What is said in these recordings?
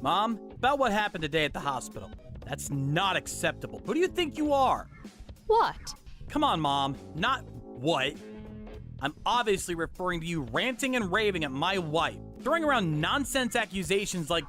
Mom, about what happened today at the hospital. That's not acceptable. Who do you think you are? What? Come on, Mom. Not what. I'm obviously referring to you ranting and raving at my wife, throwing around nonsense accusations like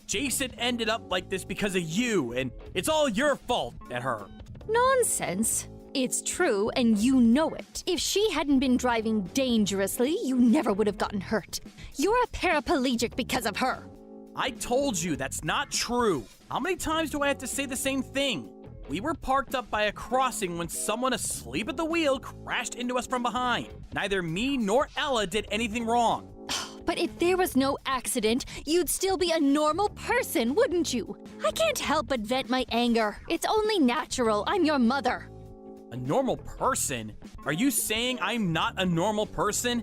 Jason ended up like this because of you, and it's all your fault at her. Nonsense. It's true, and you know it. If she hadn't been driving dangerously, you never would have gotten hurt. You're a paraplegic because of her. I told you that's not true. How many times do I have to say the same thing? We were parked up by a crossing when someone asleep at the wheel crashed into us from behind. Neither me nor Ella did anything wrong. But if there was no accident, you'd still be a normal person, wouldn't you? I can't help but vent my anger. It's only natural. I'm your mother. A normal person? Are you saying I'm not a normal person?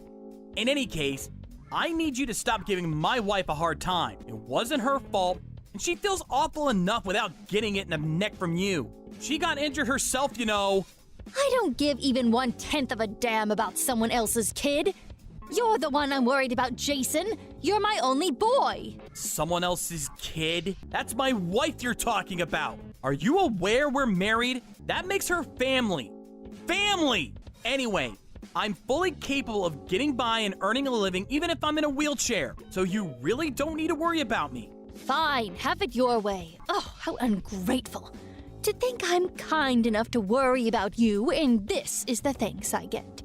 In any case, I need you to stop giving my wife a hard time. It wasn't her fault, and she feels awful enough without getting it in the neck from you. She got injured herself, you know. I don't give even 1/10 of a damn about someone else's kid. You're the one I'm worried about, Jason. You're my only boy. Someone else's kid? That's my wife you're talking about. Are you aware we're married? That makes her family. Family! Anyway, I'm fully capable of getting by and earning a living even if I'm in a wheelchair, so you really don't need to worry about me. Fine, have it your way. Oh, how ungrateful. To think I'm kind enough to worry about you, and this is the thanks I get.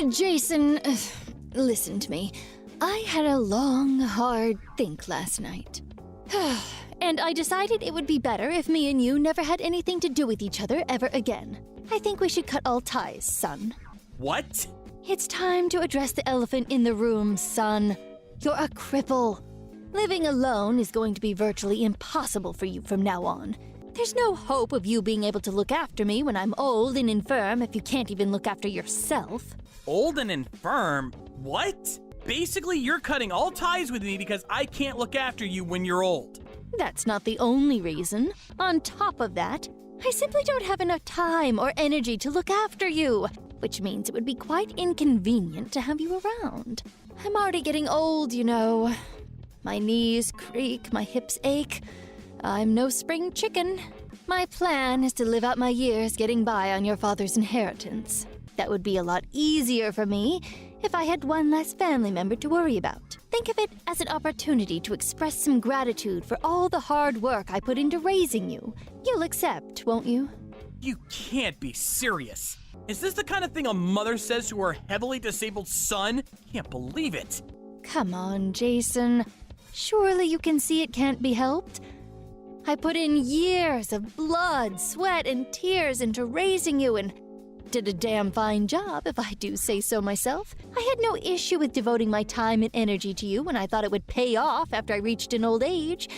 Jason, listen to me. I had a long, hard think last night. And I decided it would be better if me and you never had anything to do with each other ever again. I think we should cut all ties, son. What? It's time to address the elephant in the room, son. You're a cripple. Living alone is going to be virtually impossible for you from now on. There's no hope of you being able to look after me when I'm old and infirm if you can't even look after yourself. Old and infirm? What? Basically, you're cutting all ties with me because I can't look after you when you're old. That's not the only reason. On top of that, I simply don't have enough time or energy to look after you, which means it would be quite inconvenient to have you around. I'm already getting old, you know. My knees creak, my hips ache. I'm no spring chicken. My plan is to live out my years getting by on your father's inheritance. That would be a lot easier for me if I had one less family member to worry about. Think of it as an opportunity to express some gratitude for all the hard work I put into raising you. You'll accept, won't you? You can't be serious. Is this the kind of thing a mother says to her heavily disabled son? Can't believe it. Come on, Jason. Surely you can see it can't be helped. I put in years of blood, sweat, and tears into raising you and did a damn fine job, if I do say so myself. I had no issue with devoting my time and energy to you when I thought it would pay off after I reached an old age.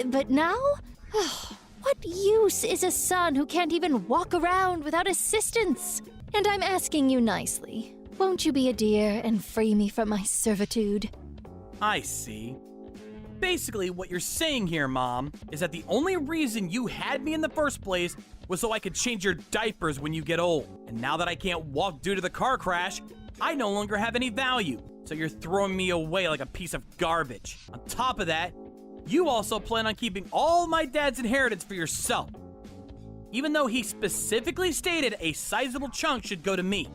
But now? What use is a son who can't even walk around without assistance? And I'm asking you nicely. Won't you be a dear and free me from my servitude? I see. Basically, what you're saying here, Mom, is that the only reason you had me in the first place was so I could change your diapers when you get old. And now that I can't walk due to the car crash, I no longer have any value. So you're throwing me away like a piece of garbage. On top of that, you also plan on keeping all my dad's inheritance for yourself. Even though he specifically stated a sizable chunk should go to me.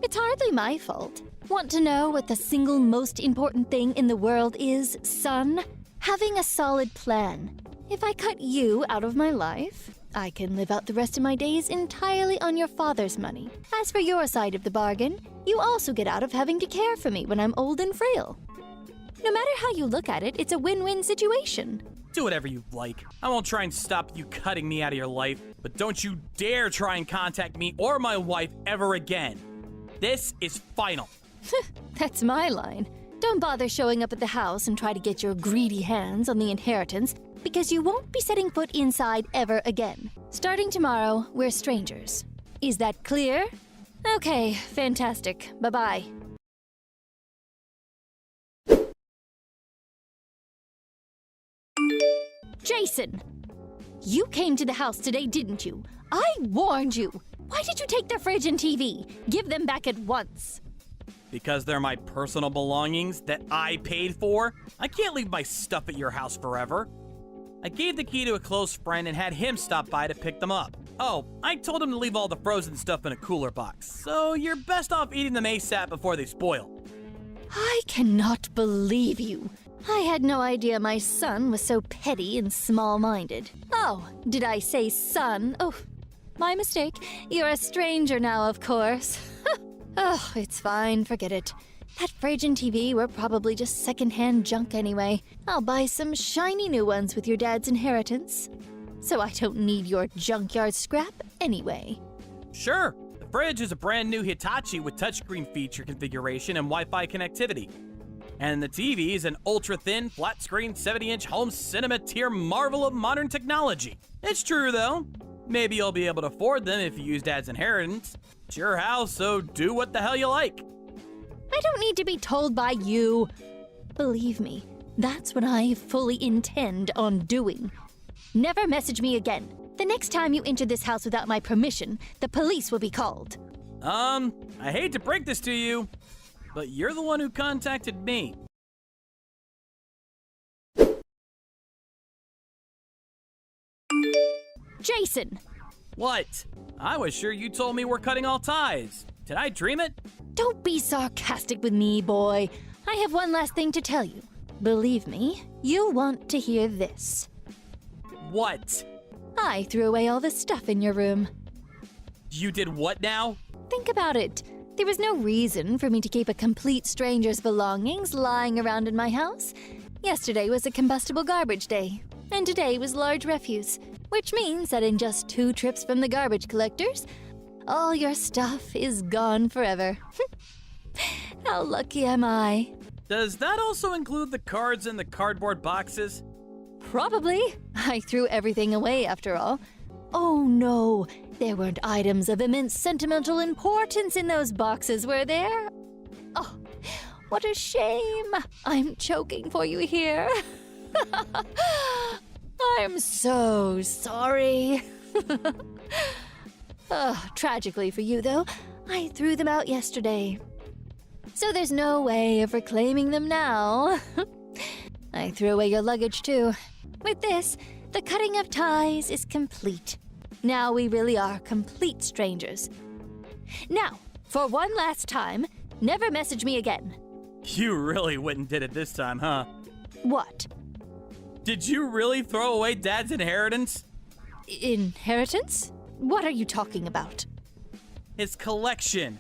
It's hardly my fault. Want to know what the single most important thing in the world is, son? Having a solid plan. If I cut you out of my life, I can live out the rest of my days entirely on your father's money. As for your side of the bargain, you also get out of having to care for me when I'm old and frail. No matter how you look at it, it's a win-win situation. Do whatever you like. I won't try and stop you cutting me out of your life, but don't you dare try and contact me or my wife ever again. This is final. That's my line. Don't bother showing up at the house and try to get your greedy hands on the inheritance, because you won't be setting foot inside ever again. Starting tomorrow, we're strangers. Is that clear? Okay, fantastic. Bye-bye. Jason! You came to the house today, didn't you? I warned you! Why did you take the fridge and TV? Give them back at once. Because they're my personal belongings that I paid for. I can't leave my stuff at your house forever. I gave the key to a close friend and had him stop by to pick them up. Oh, I told him to leave all the frozen stuff in a cooler box, so you're best off eating them ASAP before they spoil. I cannot believe you. I had no idea my son was so petty and small-minded. Oh, did I say son? Oh, my mistake. You're a stranger now, of course. Oh, it's fine, forget it. That fridge and TV were probably just second-hand junk anyway. I'll buy some shiny new ones with your dad's inheritance. So I don't need your junkyard scrap anyway. Sure, the fridge is a brand new Hitachi with touchscreen feature configuration and Wi-Fi connectivity. And the TV is an ultra-thin, flat-screen, 70-inch home cinema tier marvel of modern technology. It's true, though. Maybe you'll be able to afford them if you use Dad's inheritance. It's your house, so do what the hell you like. I don't need to be told by you. Believe me, that's what I fully intend on doing. Never message me again. The next time you enter this house without my permission, the police will be called. I hate to break this to you, but you're the one who contacted me. Jason! What? I was sure you told me we're cutting all ties. Did I dream it? Don't be sarcastic with me, boy. I have one last thing to tell you. Believe me, you'll want to hear this. What? I threw away all the stuff in your room. You did what now? Think about it. There was no reason for me to keep a complete stranger's belongings lying around in my house. Yesterday was a combustible garbage day, and today was large refuse, which means that in just 2 trips from the garbage collectors, all your stuff is gone forever. How lucky am I? Does that also include the cards in the cardboard boxes? Probably. I threw everything away after all. Oh no, there weren't items of immense sentimental importance in those boxes, were there? Oh, what a shame. I'm choking for you here. I'm so sorry. Tragically for you, though, I threw them out yesterday. So there's no way of reclaiming them now. I threw away your luggage, too. With this, the cutting of ties is complete. Now we really are complete strangers. Now, for one last time, never message me again. You really went and did it this time, huh? What? Did you really throw away Dad's inheritance? Inheritance? What are you talking about? His collection.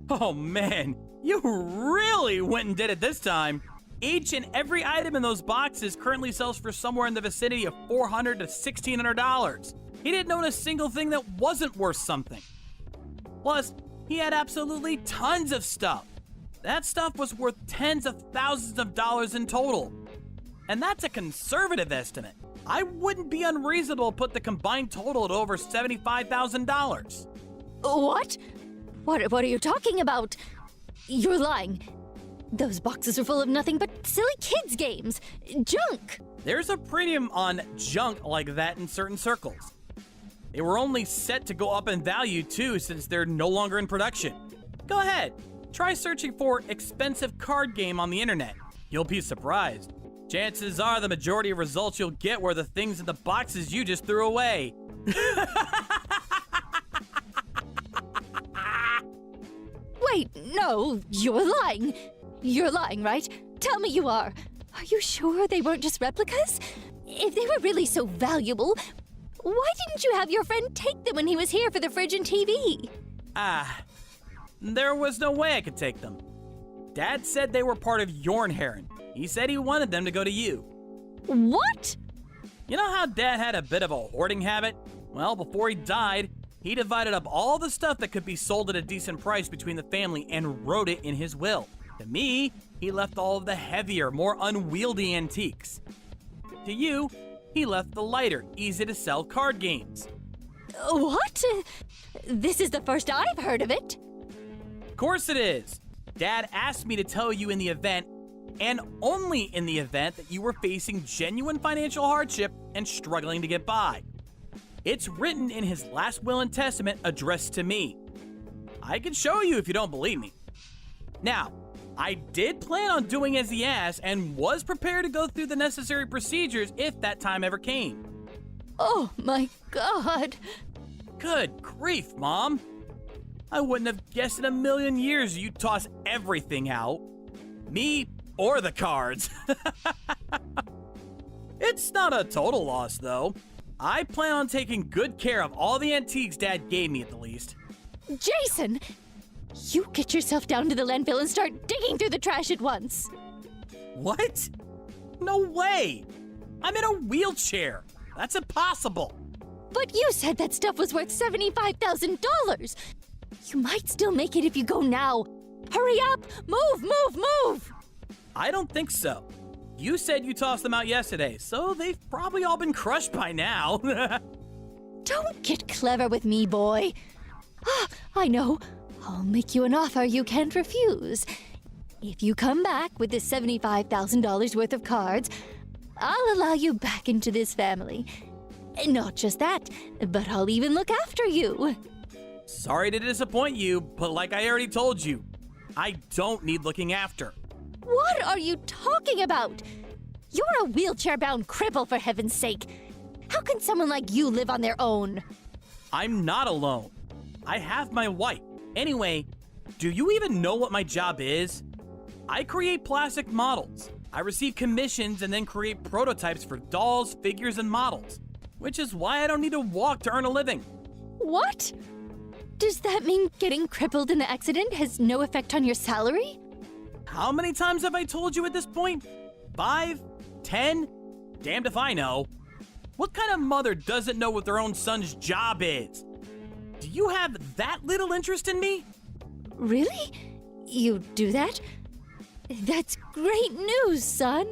Oh man, you really went and did it this time. Each and every item in those boxes currently sells for somewhere in the vicinity of $400 to $1,600. He didn't own a single thing that wasn't worth something. Plus, he had absolutely tons of stuff. That stuff was worth tens of thousands of dollars in total. And that's a conservative estimate. I wouldn't be unreasonable to put the combined total at over $75,000. What? What are you talking about? You're lying. Those boxes are full of nothing but silly kids' games. Junk! There's a premium on junk like that in certain circles. They were only set to go up in value too since they're no longer in production. Go ahead, try searching for expensive card game on the internet. You'll be surprised. Chances are the majority of results you'll get were the things in the boxes you just threw away. Wait, no, you're lying. You're lying, right? Tell me you are. Are you sure they weren't just replicas? If they were really so valuable, why didn't you have your friend take them when he was here for the fridge and TV? There was no way I could take them. Dad said they were part of your inheritance. He said he wanted them to go to you. What? You know how Dad had a bit of a hoarding habit? Well, before he died, he divided up all the stuff that could be sold at a decent price between the family and wrote it in his will. To me, he left all of the heavier, more unwieldy antiques. To you, he left the lighter, easy-to-sell card games. What? This is the first I've heard of it. Of course it is. Dad asked me to tell you in the event, and only in the event, that you were facing genuine financial hardship and struggling to get by. It's written in his last will and testament addressed to me. I can show you if you don't believe me. Now, I did plan on doing as he asked and was prepared to go through the necessary procedures if that time ever came. Oh my God. Good grief, Mom. I wouldn't have guessed in a million years you'd toss everything out. Me or the cards. It's not a total loss, though. I plan on taking good care of all the antiques Dad gave me at the least. Jason! You get yourself down to the landfill and start digging through the trash at once. What? No way! I'm in a wheelchair. That's impossible. But you said that stuff was worth $75,000. You might still make it if you go now. Hurry up! Move! I don't think so. You said you tossed them out yesterday, so they've probably all been crushed by now. Don't get clever with me, boy. I know. I'll make you an offer you can't refuse. If you come back with this $75,000 worth of cards, I'll allow you back into this family. And not just that, but I'll even look after you. Sorry to disappoint you, but like I already told you, I don't need looking after. What are you talking about? You're a wheelchair-bound cripple, for heaven's sake. How can someone like you live on their own? I'm not alone. I have my wife. Anyway, do you even know what my job is? I create plastic models. I receive commissions and then create prototypes for dolls, figures, and models, which is why I don't need to walk to earn a living. What? Does that mean getting crippled in the accident has no effect on your salary? How many times have I told you at this point? 5? 10? Damned if I know. What kind of mother doesn't know what their own son's job is? Do you have that little interest in me? Really? You do that? That's great news, son.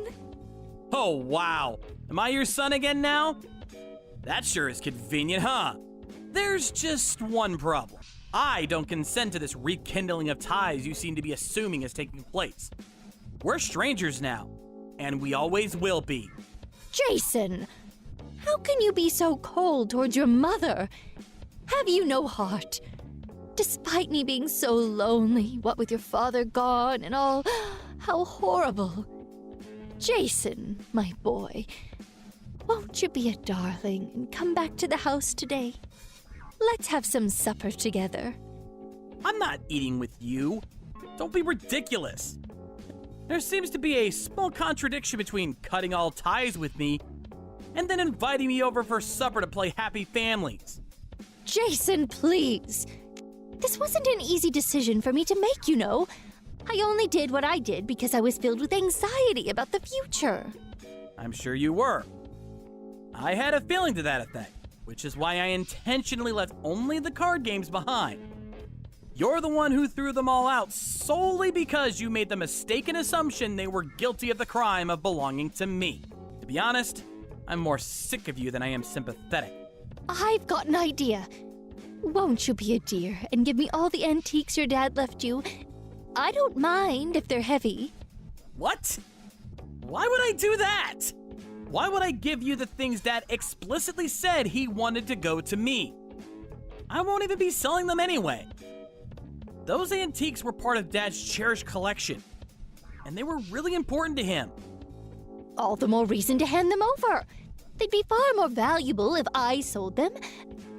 Oh, wow. Am I your son again now? That sure is convenient, huh? There's just one problem. I don't consent to this rekindling of ties you seem to be assuming is taking place. We're strangers now, and we always will be. Jason, how can you be so cold towards your mother? Have you no heart? Despite me being so lonely, what with your father gone and all, how horrible. Jason, my boy, won't you be a darling and come back to the house today? Let's have some supper together. I'm not eating with you. Don't be ridiculous. There seems to be a small contradiction between cutting all ties with me and then inviting me over for supper to play happy families. Jason, please. This wasn't an easy decision for me to make, you know. I only did what I did because I was filled with anxiety about the future. I'm sure you were. I had a feeling to that effect, which is why I intentionally left only the card games behind. You're the one who threw them all out solely because you made the mistaken assumption they were guilty of the crime of belonging to me. To be honest, I'm more sick of you than I am sympathetic. I've got an idea. Won't you be a dear and give me all the antiques your dad left you? I don't mind if they're heavy. What? Why would I do that? Why would I give you the things Dad explicitly said he wanted to go to me? I won't even be selling them anyway. Those antiques were part of Dad's cherished collection, and they were really important to him. All the more reason to hand them over. They'd be far more valuable if I sold them.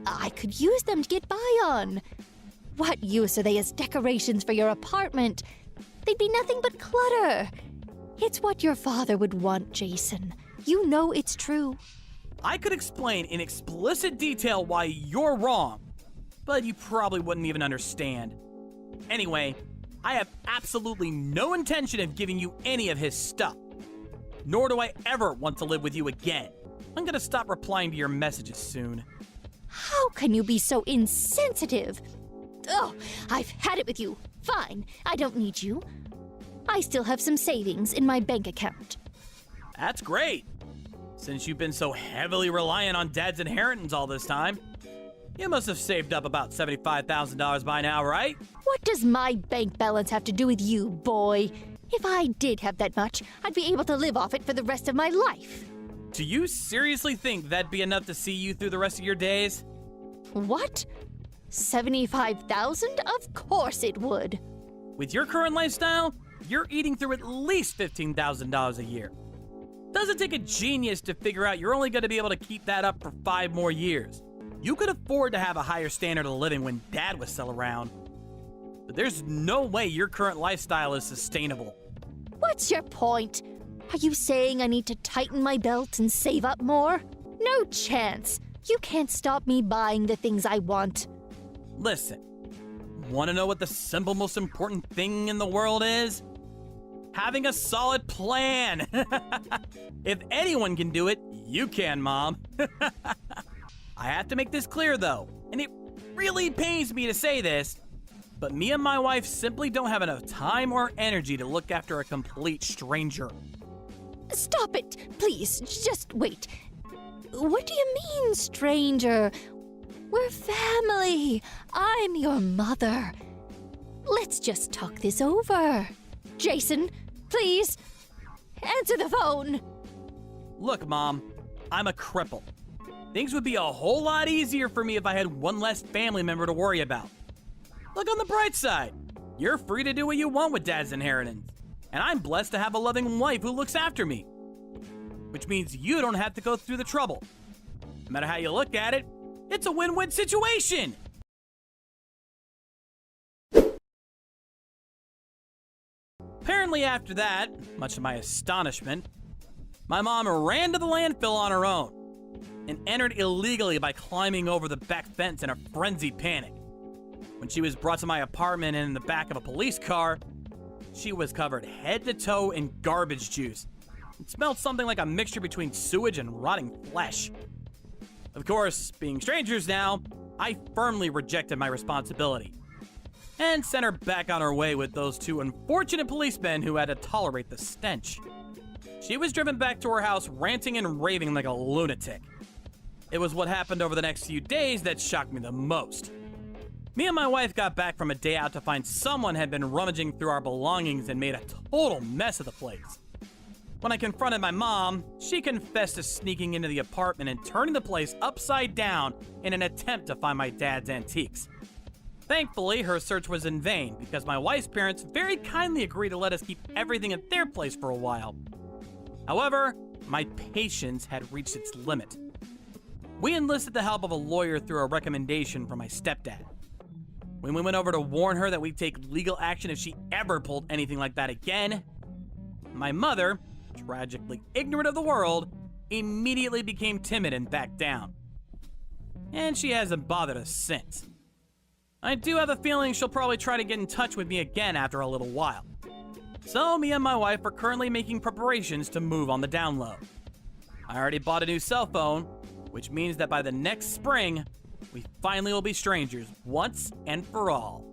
I could use them to get by on. What use are they as decorations for your apartment? They'd be nothing but clutter. It's what your father would want, Jason. You know it's true. I could explain in explicit detail why you're wrong, but you probably wouldn't even understand. Anyway, I have absolutely no intention of giving you any of his stuff. Nor do I ever want to live with you again. I'm gonna stop replying to your messages soon. How can you be so insensitive? Oh, I've had it with you. Fine, I don't need you. I still have some savings in my bank account. That's great. Since you've been so heavily reliant on Dad's inheritance all this time, you must have saved up about $75,000 by now, right? What does my bank balance have to do with you, boy? If I did have that much, I'd be able to live off it for the rest of my life. Do you seriously think that'd be enough to see you through the rest of your days? What? $75,000? Of course it would. With your current lifestyle, you're eating through at least $15,000 a year. Doesn't take a genius to figure out you're only going to be able to keep that up for 5 more years. You could afford to have a higher standard of living when Dad was still around. But there's no way your current lifestyle is sustainable. What's your point? Are you saying I need to tighten my belt and save up more? No chance. You can't stop me buying the things I want. Listen, want to know what the simple, most important thing in the world is? Having a solid plan. If anyone can do it, you can, Mom. I have to make this clear, though, and it really pains me to say this, but me and my wife simply don't have enough time or energy to look after a complete stranger. Stop it, please. Just wait. What do you mean, stranger? We're family. I'm your mother. Let's just talk this over. Jason, please, answer the phone. Look, Mom, I'm a cripple. Things would be a whole lot easier for me if I had one less family member to worry about. Look on the bright side. You're free to do what you want with Dad's inheritance, and I'm blessed to have a loving wife who looks after me. Which means you don't have to go through the trouble. No matter how you look at it, it's a win-win situation. Apparently after that, much to my astonishment, my mom ran to the landfill on her own and entered illegally by climbing over the back fence in a frenzied panic. When she was brought to my apartment and in the back of a police car, she was covered head to toe in garbage juice. It smelled something like a mixture between sewage and rotting flesh. Of course, being strangers now, I firmly rejected my responsibility and sent her back on her way with those 2 unfortunate policemen who had to tolerate the stench. She was driven back to her house ranting and raving like a lunatic. It was what happened over the next few days that shocked me the most. Me and my wife got back from a day out to find someone had been rummaging through our belongings and made a total mess of the place. When I confronted my mom, she confessed to sneaking into the apartment and turning the place upside down in an attempt to find my dad's antiques. Thankfully, her search was in vain because my wife's parents very kindly agreed to let us keep everything at their place for a while. However, my patience had reached its limit. We enlisted the help of a lawyer through a recommendation from my stepdad. When we went over to warn her that we'd take legal action if she ever pulled anything like that again, my mother, tragically ignorant of the world, immediately became timid and backed down. And she hasn't bothered us since. I do have a feeling she'll probably try to get in touch with me again after a little while. So me and my wife are currently making preparations to move on the down low. I already bought a new cell phone, which means that by the next spring, we finally will be strangers once and for all.